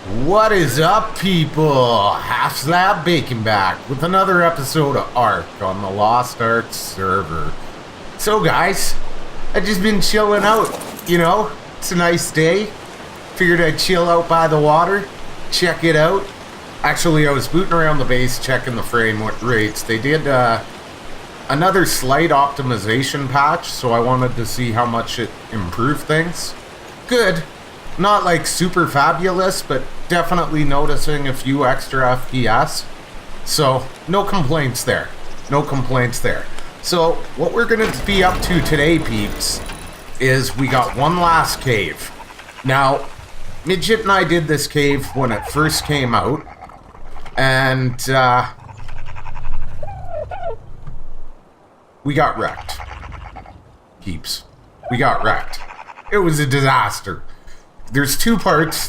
What is up, people? Half Slab Bacon back with another episode of Ark on the Lost Ark server. So guys, I just been chilling out, it's a nice day. Figured I'd chill out by the water, check it out. Actually, I was booting around the base checking the frame rates. They did another slight optimization patch, so I wanted to see how much it improved things. Good. Not like super fabulous, but definitely noticing a few extra FPS. So, no complaints there. No complaints there. So, what we're going to be up to today, peeps, is we got one last cave. Now, Midget and I did this cave when it first came out. And, we got wrecked. Peeps. We got wrecked. It was a disaster. There's two parts.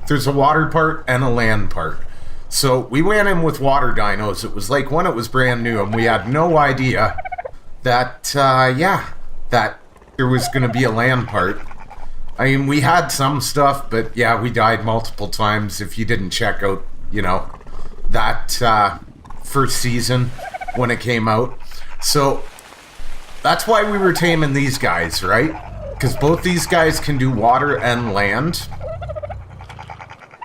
There's a water part and a land part. So we went in with water dinos. It was like when it was brand new, and we had no idea that, that there was going to be a land part. I mean, we had some stuff, but yeah, we died multiple times. If you didn't check out, that first season when it came out. So that's why we were taming these guys, right? Because both these guys can do water and land.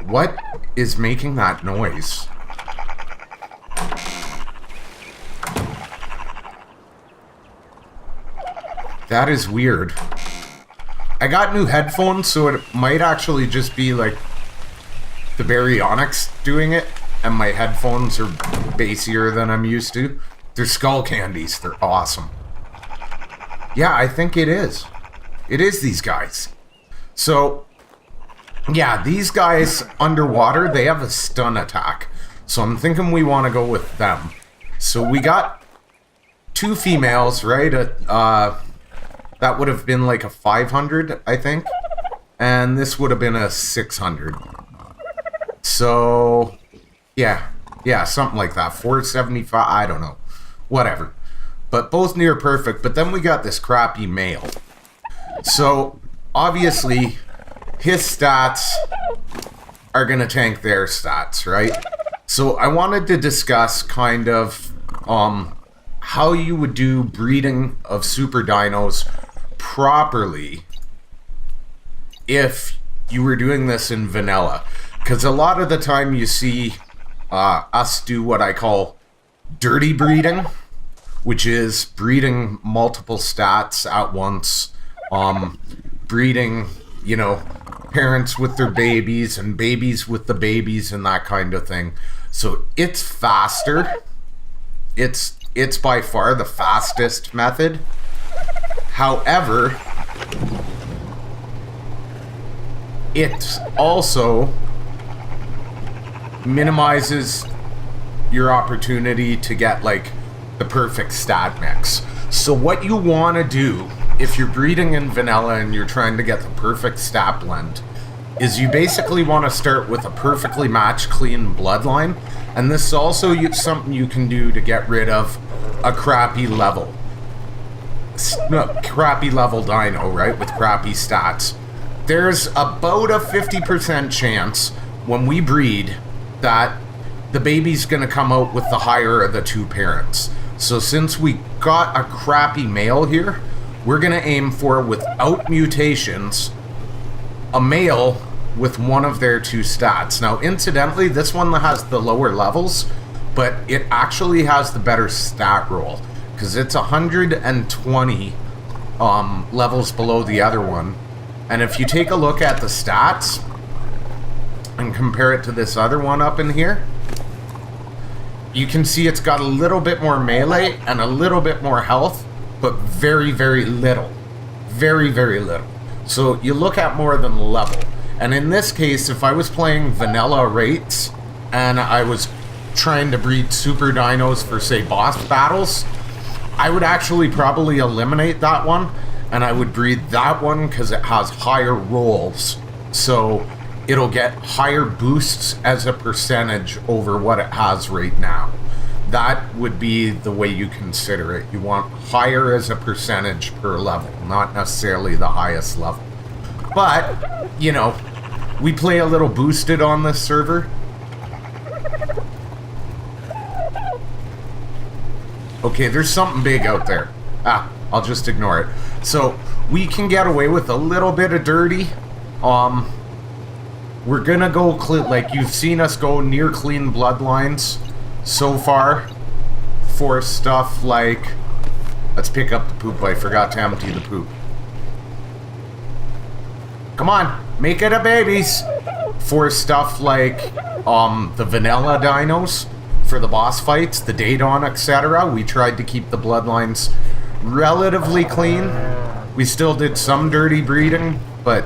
What is making that noise? That is weird. I got new headphones, so it might actually just be like the Baryonyx doing it, and my headphones are bassier than I'm used to. They're skull candies. They're awesome. Yeah, I think it is. It is these guys. So, yeah, these guys underwater, they have a stun attack. So I'm thinking we want to go with them. So we got two females, right? That would have been like a 500, I think. And this would have been a 600. So, yeah, something like that. 475, I don't know. Whatever. But both near perfect. But then we got this crappy male. So, obviously, his stats are going to tank their stats, right? So, I wanted to discuss kind of how you would do breeding of super dinos properly if you were doing this in vanilla. Because a lot of the time you see us do what I call dirty breeding, which is breeding multiple stats at once. Breeding, parents with their babies and babies with the babies and that kind of thing. So it's faster. It's by far the fastest method. However, it also minimizes your opportunity to get like the perfect stat mix. So what you want to do if you're breeding in vanilla and you're trying to get the perfect stat blend is you basically want to start with a perfectly matched clean bloodline, and this is also something you can do to get rid of a crappy level dino, right, with crappy stats. There's about a 50% chance when we breed that the baby's gonna come out with the higher of the two parents. So since we got a crappy male here, we're going to aim for, without mutations, a male with one of their two stats. Now, incidentally, this one has the lower levels, but it actually has the better stat roll, because it's 120 levels below the other one. And if you take a look at the stats and compare it to this other one up in here, you can see it's got a little bit more melee and a little bit more health, but very, very little. Very, very little. So you look at more than level. And in this case, if I was playing vanilla rates and I was trying to breed super dinos for, say, boss battles, I would actually probably eliminate that one, and I would breed that one because it has higher rolls. So it'll get higher boosts as a percentage over what it has right now. That would be the way you consider it. You want higher as a percentage per level, not necessarily the highest level. But, we play a little boosted on this server. Okay, there's something big out there. Ah, I'll just ignore it. So, we can get away with a little bit of dirty. We're gonna go, like, you've seen us go near clean bloodlines so far for stuff like... Let's pick up the poop. I forgot to empty the poop. Come on, make it a babies. For stuff like the vanilla dinos, for the boss fights, the Daedon, etc. We tried to keep the bloodlines relatively clean. We still did some dirty breeding, but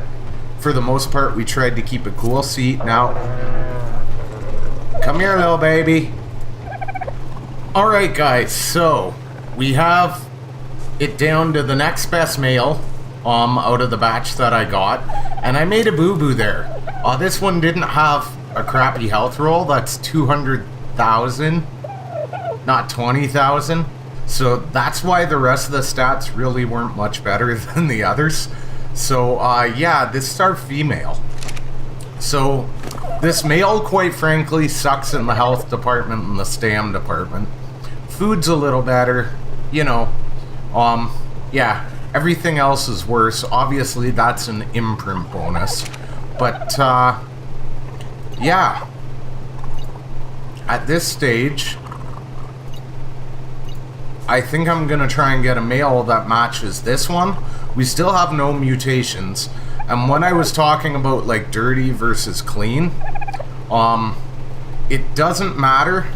for the most part, we tried to keep it cool. See, now, come here, little baby. Alright, guys, so we have it down to the next best male out of the batch that I got, and I made a boo-boo there. This one didn't have a crappy health roll. That's 200,000, not 20,000. So that's why the rest of the stats really weren't much better than the others. So yeah, this is our female. So this male, quite frankly, sucks in the health department and the stam department. Food's a little better, you know. Yeah, everything else is worse. Obviously, that's an imprint bonus. But, yeah. At this stage, I think I'm gonna try and get a male that matches this one. We still have no mutations. And when I was talking about, like, dirty versus clean, it doesn't matter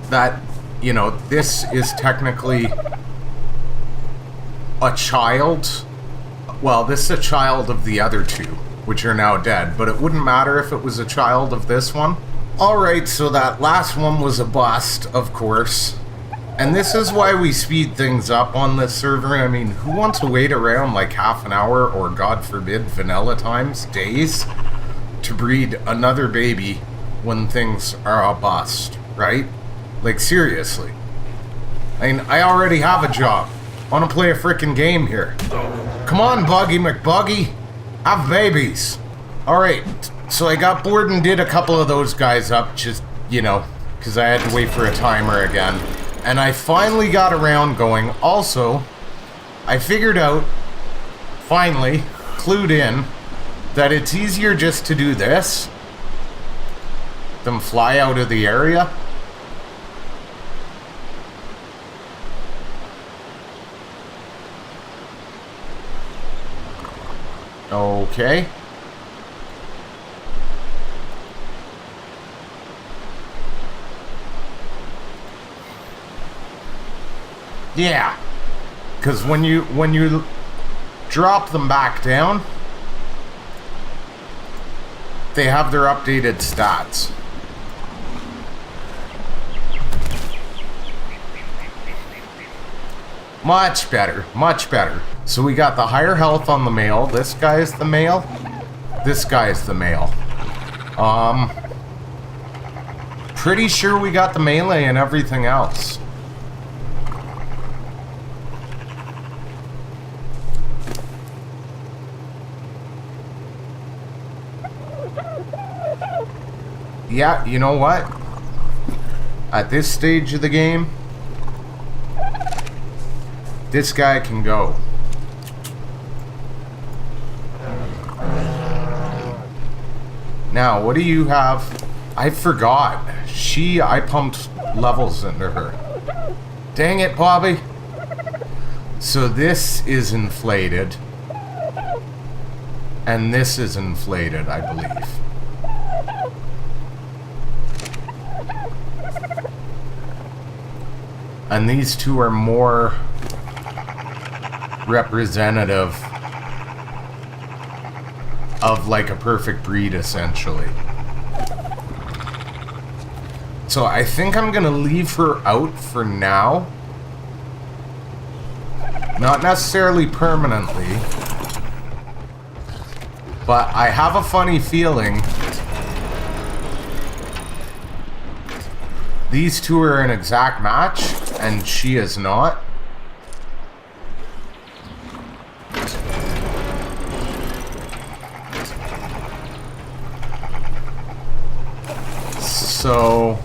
that, you know, this is technically a child. Well, this is a child of the other two, which are now dead, but it wouldn't matter if it was a child of this one. Alright, so that last one was a bust, of course. And this is why we speed things up on this server. I mean, who wants to wait around like half an hour, or God forbid, vanilla times, days, to breed another baby when things are a bust, right? Like, seriously. I mean, I already have a job. I want to play a frickin' game here. Come on, Buggy McBuggy. Have babies. Alright, so I got bored and did a couple of those guys up, just, you know, because I had to wait for a timer again. And I finally got around going. Also, I figured out, finally, clued in, that it's easier just to do this than fly out of the area. Okay. Yeah. Because when you drop them back down, they have their updated stats. Much better, much better. So we got the higher health on the male. This guy is the male. This guy is the male. Pretty sure we got the melee and everything else. Yeah, you know what? At this stage of the game, this guy can go. Now, what do you have? I forgot. I pumped levels into her. Dang it, Bobby. So this is inflated. And this is inflated, I believe. And these two are more representative of like a perfect breed, essentially. So I think I'm gonna leave her out for now. Not necessarily permanently, but I have a funny feeling these two are an exact match, and she is not. So,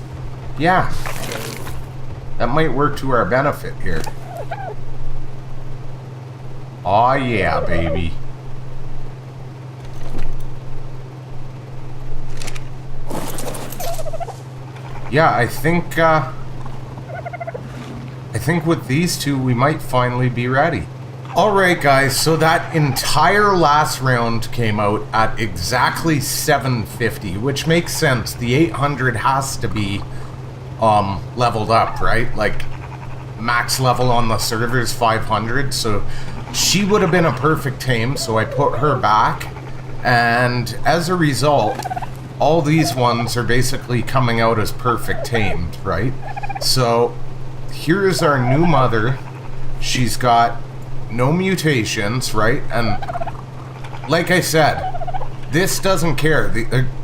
yeah. That might work to our benefit here. Aw, yeah, baby. Yeah, I think with these two, we might finally be ready. Alright guys, so that entire last round came out at exactly 750, which makes sense. The 800 has to be leveled up, right? Like, max level on the server is 500, so she would have been a perfect tame, so I put her back. And as a result, all these ones are basically coming out as perfect tamed, right? So, here's our new mother. She's got no mutations, right? And like I said, this doesn't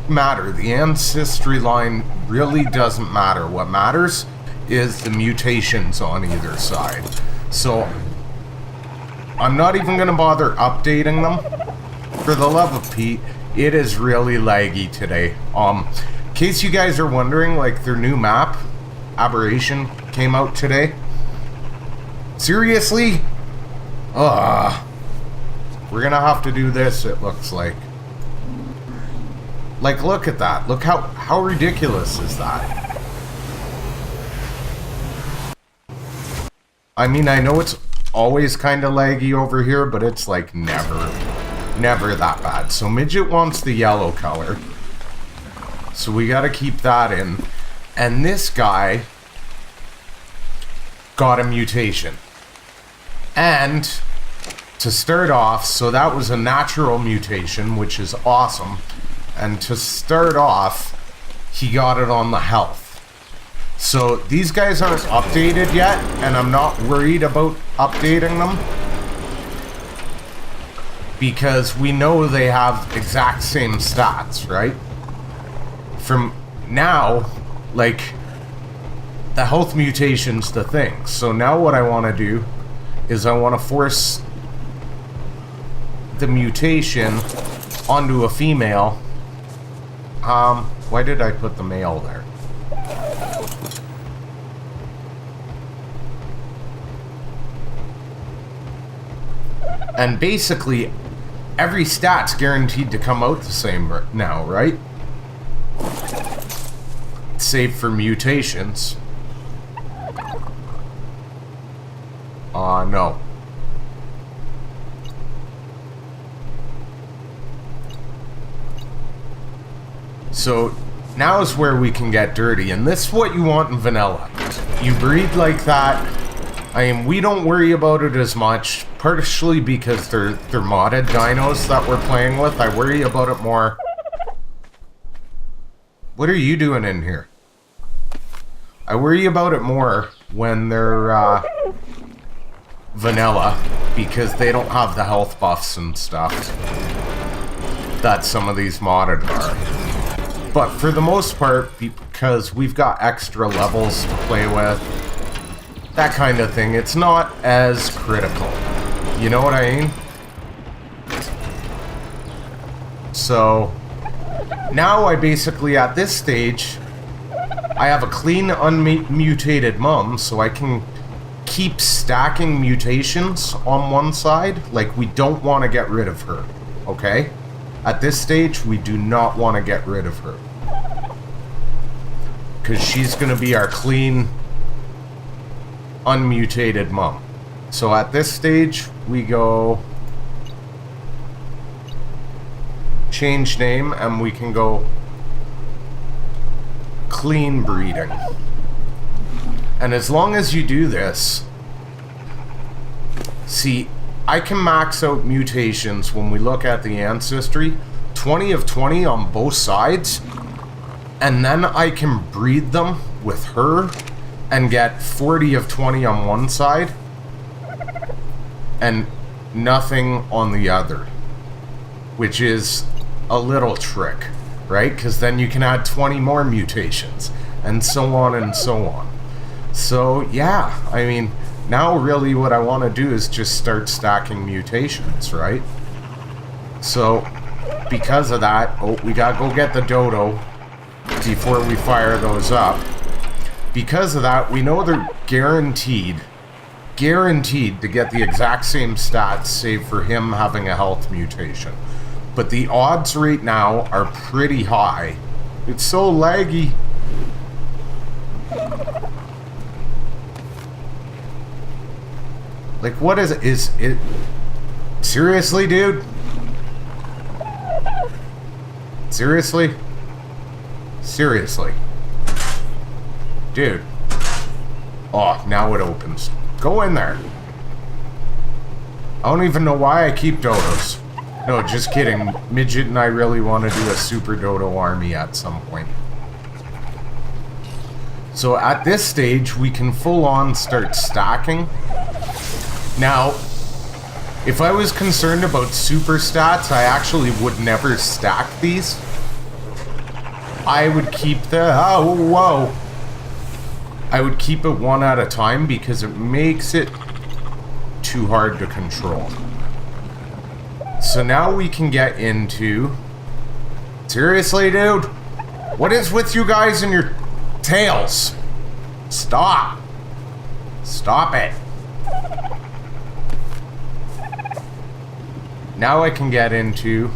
matter. The ancestry line really doesn't matter. What matters is the mutations on either side. So I'm not even going to bother updating them. For the love of Pete, it is really laggy today. In case you guys are wondering, like, their new map, Aberration, came out today. Seriously? We're gonna have to do this, it looks like. Like, look at that. Look how ridiculous is that? I mean, I know it's always kind of laggy over here, but it's like never that bad. So Midget wants the yellow color. So we gotta keep that in. And this guy got a mutation. And to start off, so that was a natural mutation, which is awesome. And to start off, he got it on the health. So these guys aren't updated yet, and I'm not worried about updating them, because we know they have exact same stats, right? From now, like, the health mutation's the thing. So now what I want to do is I want to force the mutation onto a female. Why did I put the male there? And basically, every stat's guaranteed to come out the same now, right? Save for mutations. No. So, now is where we can get dirty, and this is what you want in vanilla. You breed like that. I mean, we don't worry about it as much, partially because they're modded dinos that we're playing with. I worry about it more. What are you doing in here? I worry about it more when they're vanilla, because they don't have the health buffs and stuff that some of these modded are. But for the most part, because we've got extra levels to play with, that kind of thing, it's not as critical. You know what I mean? So now I basically, at this stage, I have a clean, unmutated mum, so I can keep stacking mutations on one side. Like, we don't want to get rid of her, okay? At this stage, we do not want to get rid of her, because she's going to be our clean, unmutated mum. So at this stage, we go change name, and we can go clean breeding. And as long as you do this, see, I can max out mutations when we look at the ancestry, 20 of 20 on both sides, and then I can breed them with her and get 40 of 20 on one side and nothing on the other, which is a little trick, right? Because then you can add 20 more mutations and so on and so on. So yeah, I mean, now really what I want to do is just start stacking mutations, right? So because of that, oh, we gotta go get the dodo. before we fire those up. Because of that, we know they're guaranteed to get the exact same stats, save for him having a health mutation. But the odds right now are pretty high. It's so laggy. Like, what is it? Is it... Seriously, dude? Seriously? Seriously. Dude. Oh, now it opens. Go in there. I don't even know why I keep dodos. No, just kidding. Midget and I really want to do a super dodo army at some point. So at this stage, we can full on start stacking. Now, if I was concerned about super stats, I actually would never stack these. I would keep the... Oh, whoa. I would keep it one at a time because it makes it too hard to control. So now we can get into... Seriously, dude? What is with you guys and your tails? Stop. Stop it. Now I can get into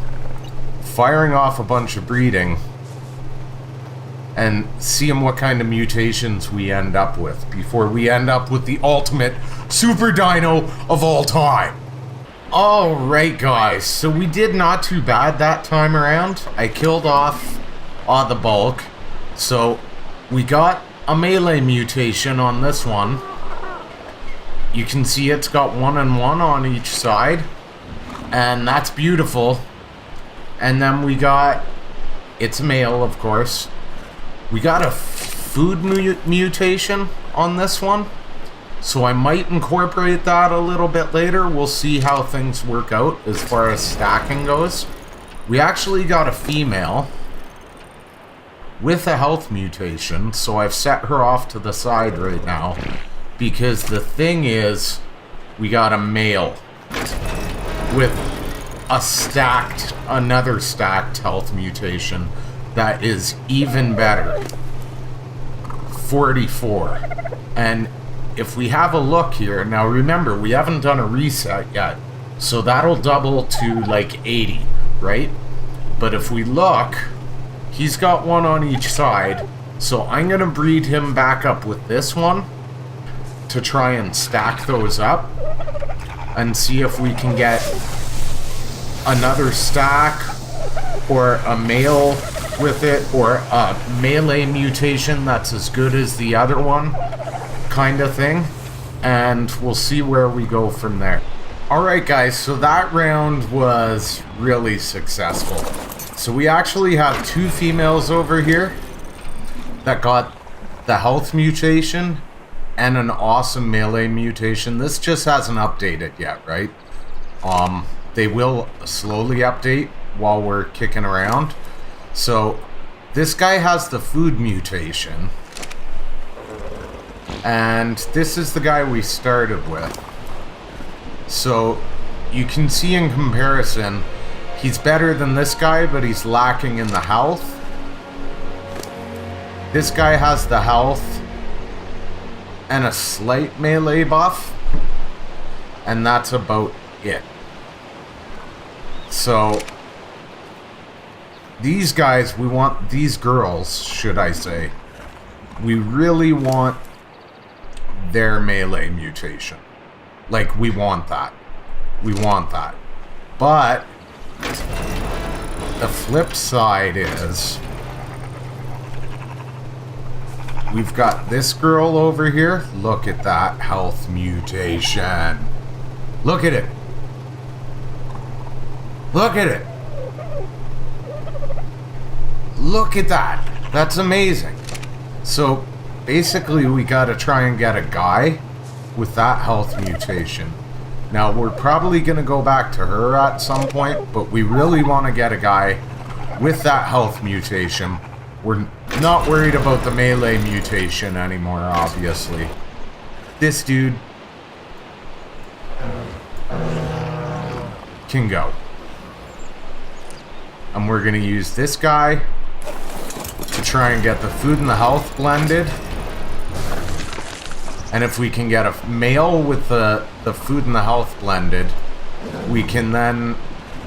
firing off a bunch of breeding and seeing what kind of mutations we end up with before we end up with the ultimate super dino of all time. Alright guys, so we did not too bad that time around. I killed off the bulk. So we got a melee mutation on this one. You can see it's got 1 and 1 on each side. And that's beautiful. And then we got, it's male of course. We got a food mutation on this one. So I might incorporate that a little bit later. We'll see how things work out as far as stacking goes. We actually got a female with a health mutation. So I've set her off to the side right now. Because the thing is, we got a male with another stacked health mutation that is even better. 44. And if we have a look here, now remember, we haven't done a reset yet, so that'll double to like 80, right? But if we look, he's got 1 on each side, so I'm gonna breed him back up with this one to try and stack those up and see if we can get another stack or a male with it, or a melee mutation that's as good as the other one kind of thing, and we'll see where we go from there. Alright guys, so that round was really successful. So we actually have 2 females over here that got the health mutation and an awesome melee mutation. This just hasn't updated yet, right? They will slowly update while we're kicking around. So this guy has the food mutation, and this is the guy we started with. So you can see in comparison, he's better than this guy, but he's lacking in the health. This guy has the health and a slight melee buff, and that's about it. So these guys, we want, these girls, should I say, we really want their melee mutation. Like, we want that. We want that. But the flip side is we've got this girl over here. Look at that health mutation. Look at it. Look at it. Look at that. That's amazing. So basically we gotta try and get a guy with that health mutation. Now we're probably gonna go back to her at some point, but we really want to get a guy with that health mutation. We're not worried about the melee mutation anymore, obviously. This dude can go. And we're gonna use this guy to try and get the food and the health blended. And if we can get a male with the food and the health blended, we can then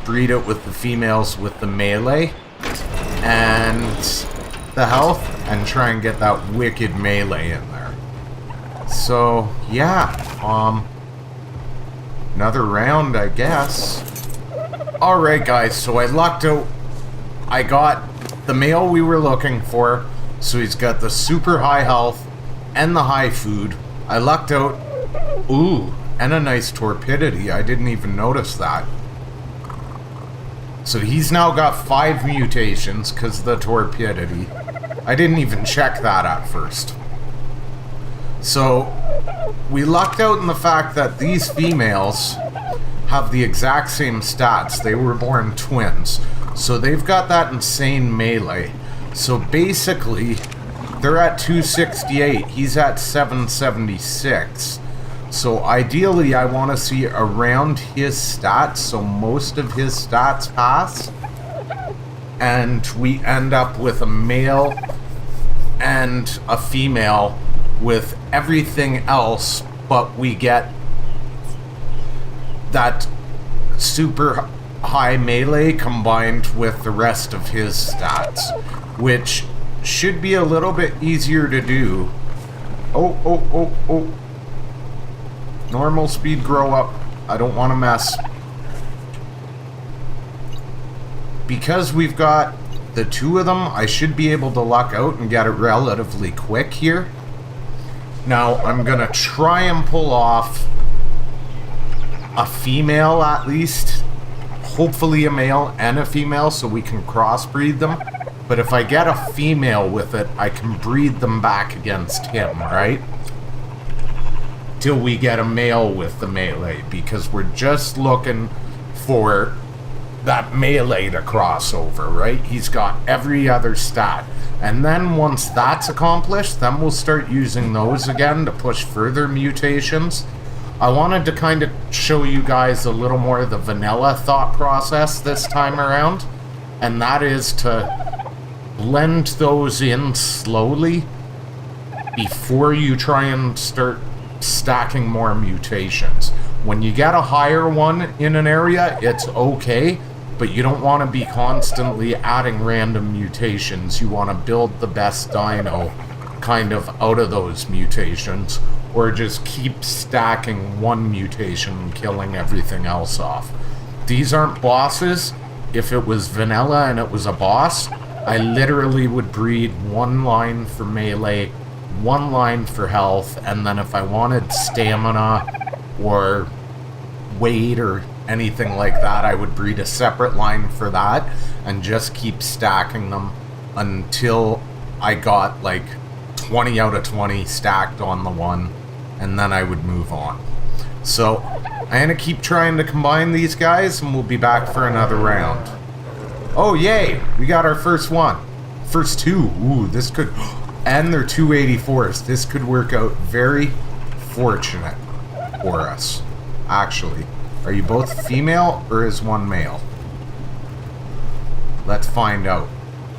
breed it with the females with the melee and the health, and try and get that wicked melee in there. So, yeah, another round, I guess. Alright, guys, so I lucked out. I got the male we were looking for, so he's got the super high health and the high food. I lucked out. Ooh, and a nice torpidity. I didn't even notice that. So he's now got 5 mutations because of the torpidity. I didn't even check that at first. So we lucked out in the fact that these females have the exact same stats. They were born twins. So they've got that insane melee. So basically, they're at 268. He's at 776. So ideally, I want to see around his stats, so most of his stats pass, and we end up with a male and a female with everything else, but we get that super high melee combined with the rest of his stats, which should be a little bit easier to do. Oh. Normal speed grow up. I don't want to mess. Because we've got the 2 of them, I should be able to luck out and get it relatively quick here. Now, I'm going to try and pull off a female at least. Hopefully a male and a female so we can crossbreed them. But if I get a female with it, I can breed them back against him, right? Till we get a male with the melee, because we're just looking for that melee to cross over, right? He's got every other stat. And then once that's accomplished, then we'll start using those again to push further mutations. I wanted to kind of show you guys a little more of the vanilla thought process this time around, and that is to blend those in slowly before you try and start stacking more mutations. When you get a higher one in an area, it's okay, but you don't want to be constantly adding random mutations. You want to build the best dino kind of out of those mutations, or just keep stacking one mutation and killing everything else off. These aren't bosses. If it was vanilla and it was a boss, I literally would breed 1 line for melee, 1 line for health, and then if I wanted stamina or weight or anything like that, I would breed a separate line for that and just keep stacking them until I got like 20 out of 20 stacked on the one, and then I would move on. So I'm gonna keep trying to combine these guys, and we'll be back for another round. Oh yay, we got our first one. First 2. Ooh, this could, and they're 284s. This could work out very fortunate for us, actually. Are you both female or is one male? Let's find out.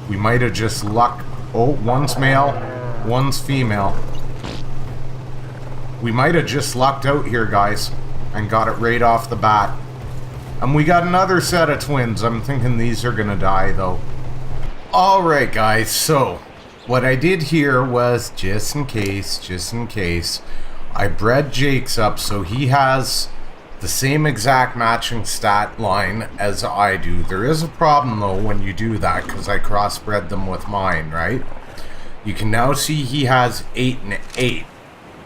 We might have just lucked. Oh, one's male, one's female. We might have just lucked out here, guys, and got it right off the bat. And we got another set of twins. I'm thinking these are gonna die, though. Alright, guys, so what I did here was, just in case, I bred Jake's up so he has the same exact matching stat line as I do. There is a problem, though, when you do that, because I crossbred them with mine, right? You can now see he has 8 and 8,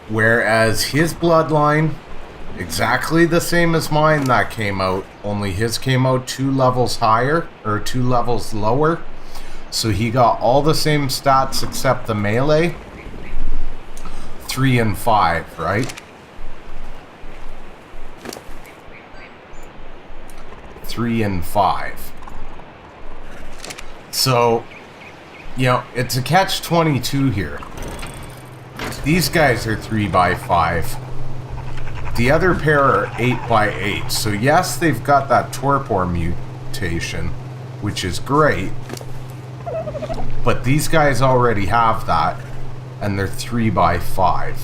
whereas his bloodline, exactly the same as mine that came out, only his came out 2 levels higher, or 2 levels lower. So he got all the same stats except the melee. 3 and 5, right? 3 and 5. So, you know, it's a catch-22 here. These guys are 3 by 5. The other pair are 8 by 8. So yes, they've got that torpor mutation, which is great. But these guys already have that, and they're 3x5.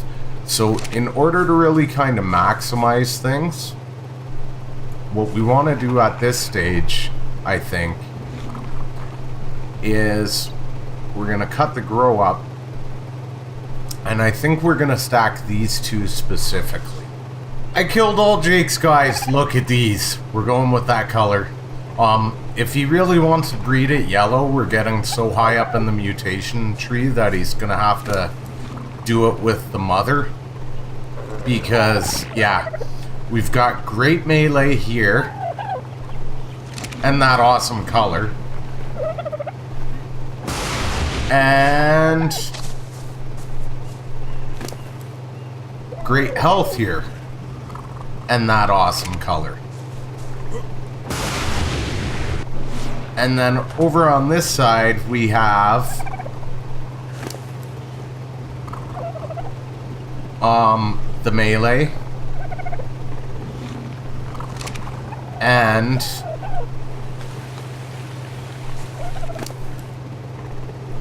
So in order to really kind of maximize things, what we want to do at this stage, I think, is we're going to cut the grow up, and I think we're going to stack these two specifically. I killed all Jake's guys. Look at these. We're going with that color. If he really wants to breed it yellow, we're getting so high up in the mutation tree that he's going to have to do it with the mother. Because, yeah, we've got great melee here. And that awesome color. And great health here. And that awesome color. And then over on this side, we have the melee. And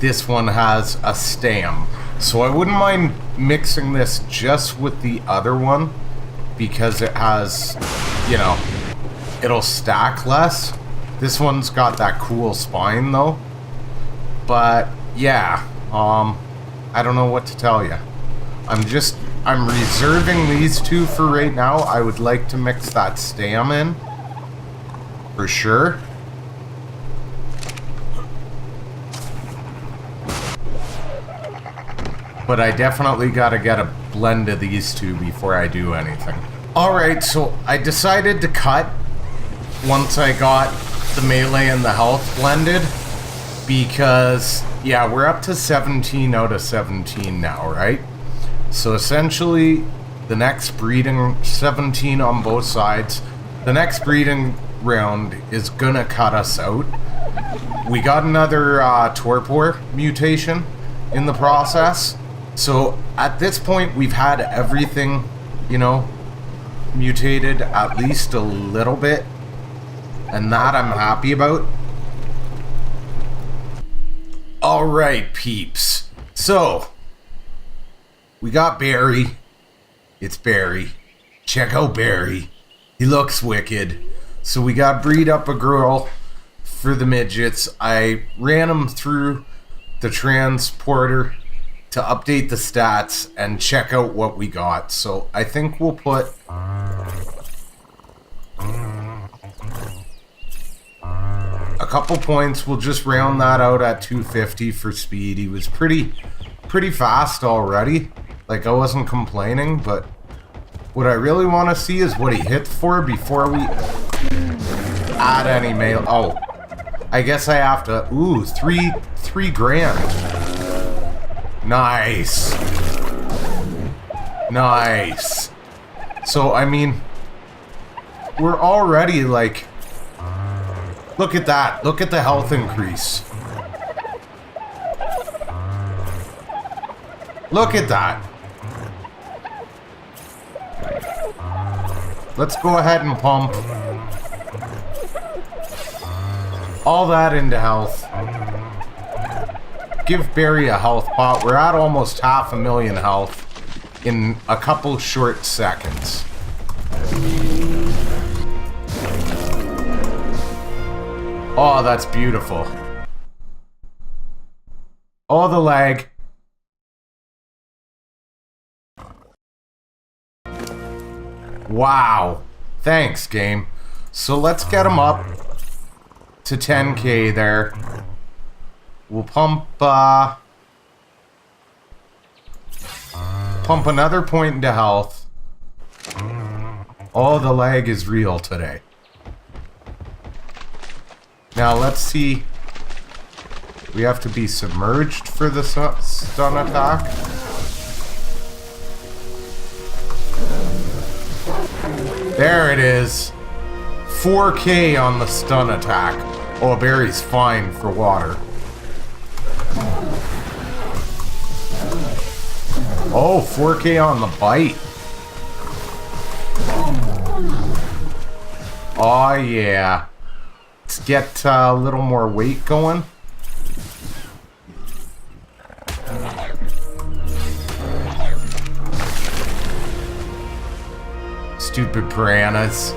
this one has a stam. So I wouldn't mind mixing this just with the other one, because it has, you know, it'll stack less. This one's got that cool spine though. But yeah, I don't know what to tell you. I'm reserving these two for right now. I would like to mix that stam in for sure. But I definitely gotta get a blend of these two before I do anything. Alright, so I decided to cut once I got the melee and the health blended, because yeah, we're up to 17 out of 17 now, right? So essentially the next breeding, 17 on both sides, the next breeding round is gonna cut us out. We got another torpor mutation in the process, so at this point we've had everything, you know, mutated at least a little bit. And that I'm happy about. Alright, peeps. So, we got Barry. It's Barry. Check out Barry. He looks wicked. So we got breed up a girl for the midgets. I ran him through the transporter to update the stats and check out what we got. So I think we'll put a couple points. We'll just round that out at 250 for speed. He was pretty fast already. Like, I wasn't complaining, but what I really want to see is what he hit for before we add any mail. Oh, I guess I have to. Ooh, three grand. Nice. Nice. So, I mean, we're already like, look at that. Look at the health increase. Look at that. Let's go ahead and pump all that into health. Give Barry a health pot. We're at almost 500,000 health in a couple short seconds. Oh, that's beautiful. Oh, the lag. Wow. Thanks, game. So let's get him up to 10k there. We'll pump another point into health. Oh, the lag is real today. Now let's see. We have to be submerged for the stun attack. There it is. 4k on the stun attack. Oh, Barry's fine for water. Oh, 4k on the bite. Oh, yeah. Let's get a little more weight going. Stupid piranhas.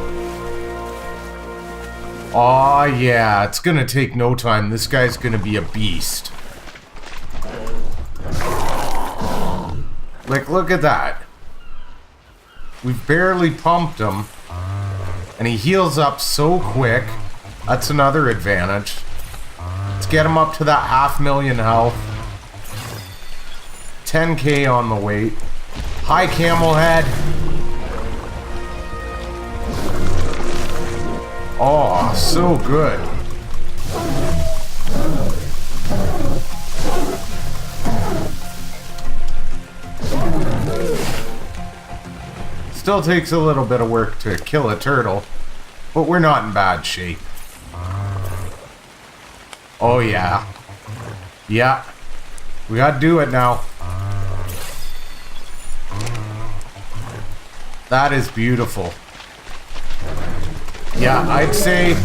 Aw, yeah, it's gonna take no time. This guy's gonna be a beast. Like, look at that. We've barely pumped him. And he heals up so quick. That's another advantage. Let's get him up to that 500,000 health. 10k on the weight. Hi, camel head. Oh, so good. Still takes a little bit of work to kill a turtle, but we're not in bad shape. Oh yeah. Yeah. We gotta do it now. That is beautiful. Yeah, I'd say...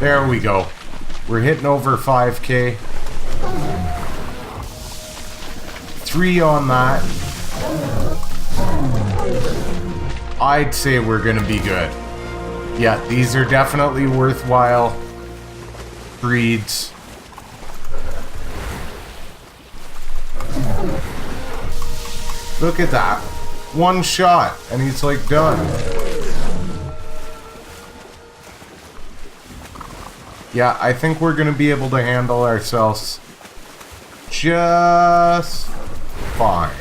There we go. We're hitting over 5k. 3 on that. I'd say we're gonna be good. Yeah, these are definitely worthwhile breeds. Look at that. One shot, and he's like done. Yeah, I think we're gonna be able to handle ourselves just fine.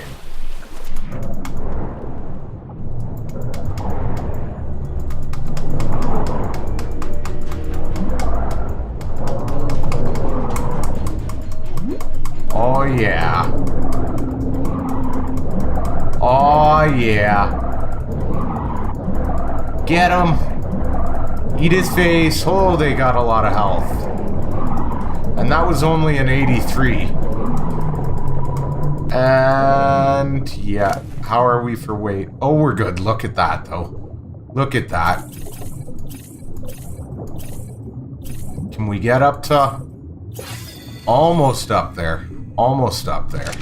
Oh yeah. Oh yeah. Get him. Eat his face. Oh, they got a lot of health. And that was only an 83. And yeah, how are we for weight? Oh, we're good. Look at that though. Look at that. Can we get up to... Almost up there. Almost up there.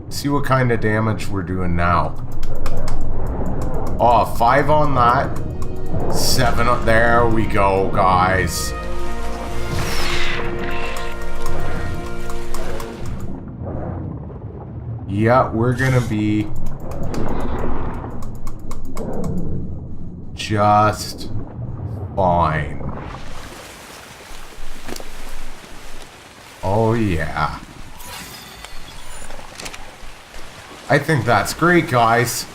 See what kind of damage we're doing now. Oh, 5 on that. 7 up. There we go, guys. Yeah, we're gonna be just fine. Oh yeah. I think that's great, guys.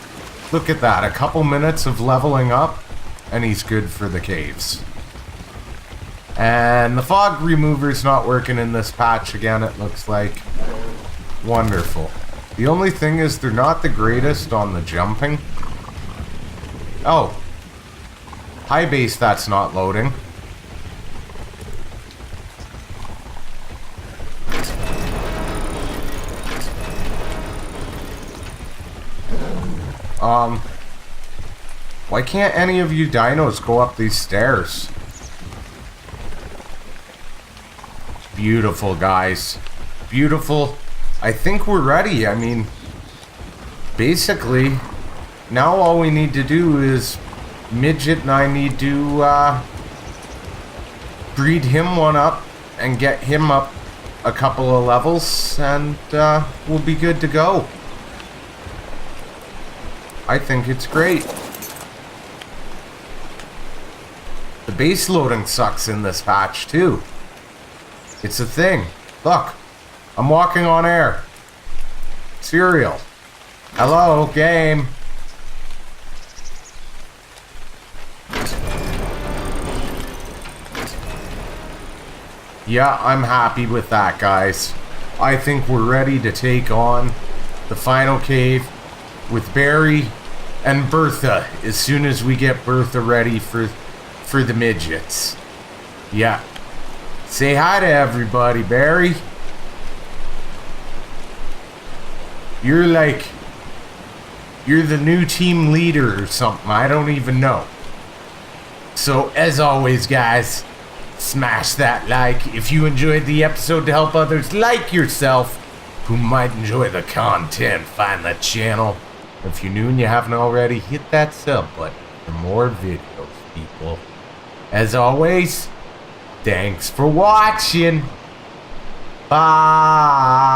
Look at that. A couple minutes of leveling up, and he's good for the caves. And the fog remover's not working in this patch again, it looks like. Wonderful. The only thing is they're not the greatest on the jumping. Oh. High base, that's not loading. Why can't any of you dinos go up these stairs? Beautiful, guys. Beautiful. I think we're ready. I mean, basically, now all we need to do is Midget and I need to breed him one up and get him up a couple of levels, and we'll be good to go. I think it's great. The base loading sucks in this patch too. It's a thing. Look, I'm walking on air. Cereal. Hello, game. Yeah, I'm happy with that, guys. I think we're ready to take on the final cave with Barry and Bertha as soon as we get Bertha ready for the midgets. Yeah. Say hi to everybody, Barry. You're the new team leader or something. I don't even know. So, as always, guys, Smash that like if you enjoyed the episode to help others like yourself who might enjoy the content find that channel. If you're new and you haven't already, hit that sub button for more videos, people. As always, thanks for watching. Bye.